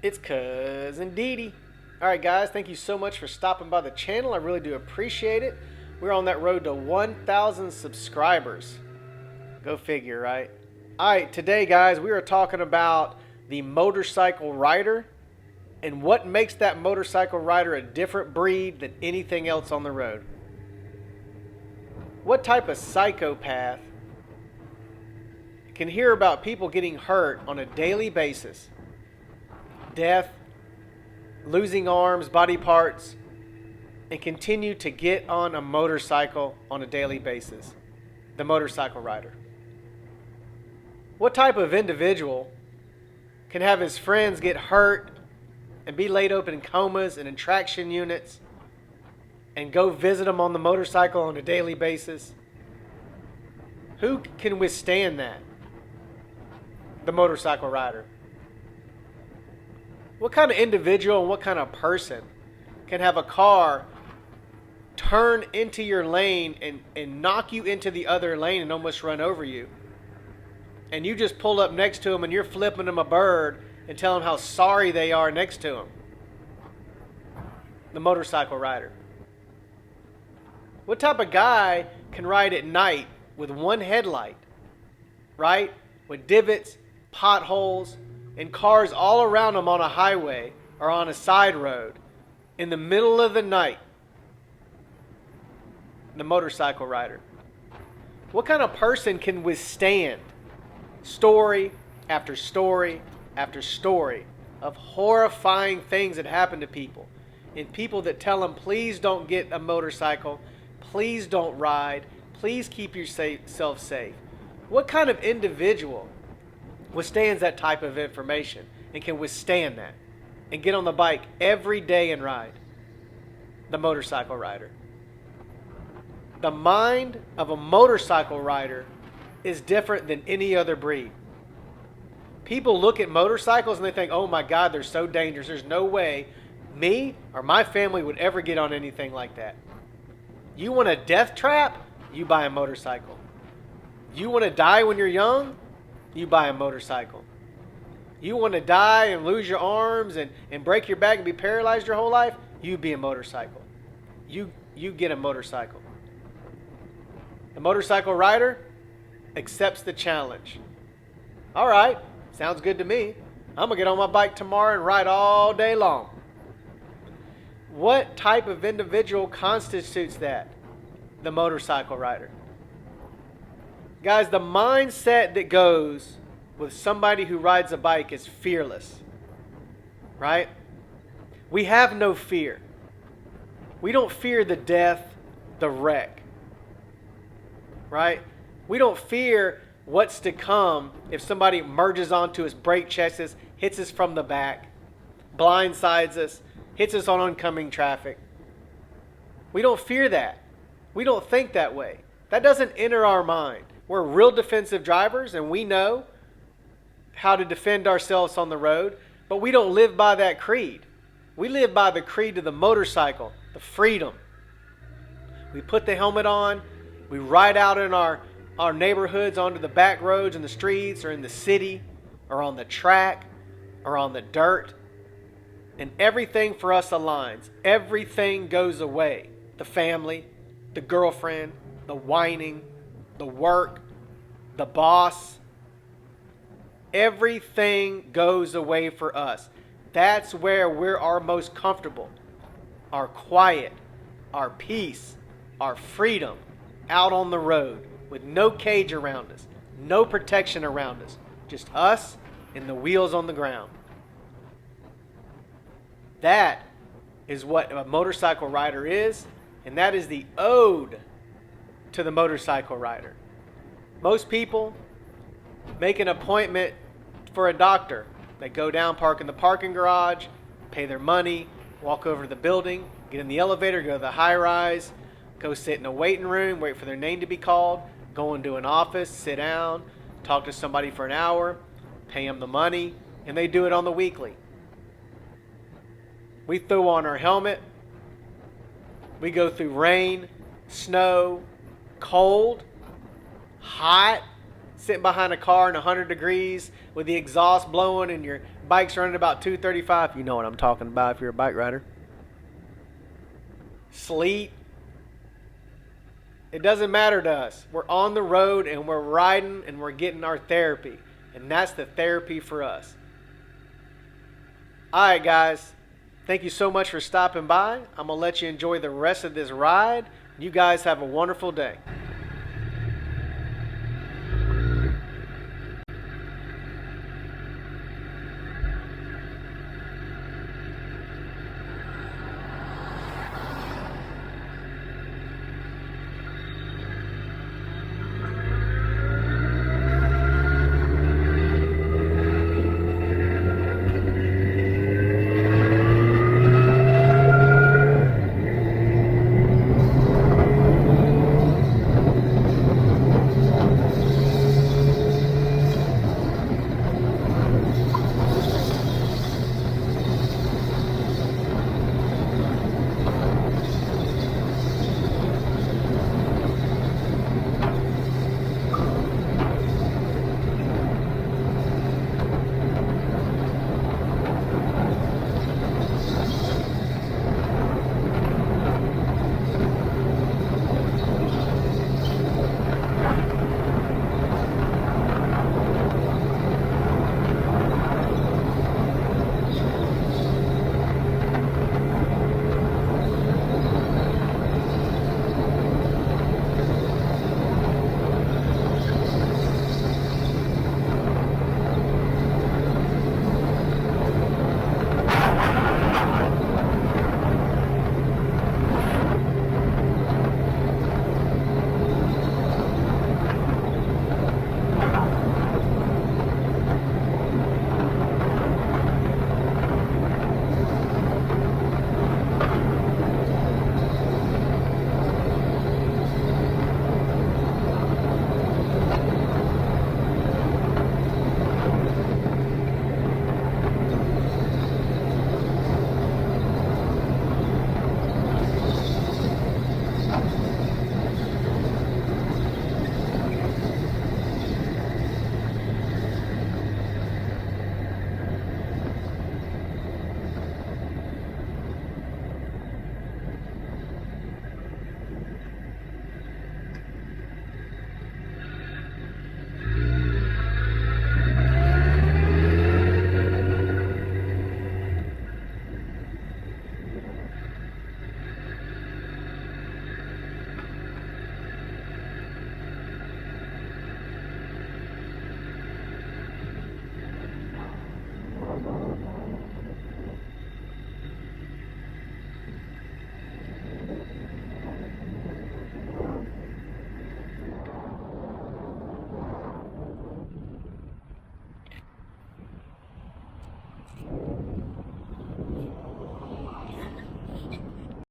It's Cousin Dee. Alright guys, thank you so much for stopping by the channel. I really do appreciate it. We're on that road to 1,000 subscribers. Go figure, right? Alright, today guys, we are talking about the motorcycle rider and what makes that motorcycle rider a different breed than anything else on the road. What type of psychopath can hear about people getting hurt on a daily basis? Death, losing arms, body parts, and continue to get on a motorcycle on a daily basis? The motorcycle rider. What type of individual can have his friends get hurt and be laid open in comas and in traction units and go visit them on the motorcycle on a daily basis? Who can withstand that? The motorcycle rider. What kind of individual and what kind of person can have a car turn into your lane and knock you into the other lane and almost run over you? And you just pull up next to them and you're flipping them a bird and telling them how sorry they are next to them? The motorcycle rider. What type of guy can ride at night with one headlight, right? With divots, potholes, and cars all around them on a highway or on a side road in the middle of the night? The motorcycle rider. What kind of person can withstand story after story after story of horrifying things that happen to people, and people that tell them, please don't get a motorcycle, please don't ride, please keep yourself safe? What kind of individual withstands that type of information and can withstand that and get on the bike every day and ride? The motorcycle rider. The mind of a motorcycle rider is different than any other breed. People look at motorcycles and they think, oh my God, they're so dangerous. There's no way me or my family would ever get on anything like that. You want a death trap? You buy a motorcycle. You want to die when you're young? You buy a motorcycle. You want to die and lose your arms and break your back and be paralyzed your whole life? You be a motorcycle. You get a motorcycle. The motorcycle rider accepts the challenge. All right, sounds good to me. I'm going to get on my bike tomorrow and ride all day long. What type of individual constitutes that? The motorcycle rider. Guys, the mindset that goes with somebody who rides a bike is fearless, right? We have no fear. We don't fear the death, the wreck, right? We don't fear what's to come if somebody merges onto us, brake checks us, hits us from the back, blindsides us, hits us on oncoming traffic. We don't fear that. We don't think that way. That doesn't enter our mind. We're real defensive drivers and we know how to defend ourselves on the road, but we don't live by that creed. We live by the creed of the motorcycle, the freedom. We put the helmet on, we ride out in our neighborhoods onto the back roads in the streets or in the city or on the track or on the dirt, and everything for us aligns. Everything goes away. The family, the girlfriend, the whining, the work, the boss. Everything goes away for us. That's where we're our most comfortable. Our quiet, our peace, our freedom out on the road with no cage around us, no protection around us, just us and the wheels on the ground. That is what a motorcycle rider is, and that is the ode to the motorcycle rider. Most people make an appointment for a doctor. They go down, park in the parking garage, pay their money, walk over to the building, get in the elevator, go to the high rise, go sit in a waiting room, wait for their name to be called, go into an office, sit down, talk to somebody for an hour, pay them the money, and they do it on the weekly. We throw on our helmet. We go through rain, snow, cold, hot, sitting behind a car in 100 degrees with the exhaust blowing and you're Bikes running about 235. You know what I'm talking about if you're a bike rider. Sleet. It doesn't matter to us. We're on the road and we're riding and we're getting our therapy. And that's the therapy for us. All right, guys. Thank you so much for stopping by. I'm going to let you enjoy the rest of this ride. You guys have a wonderful day.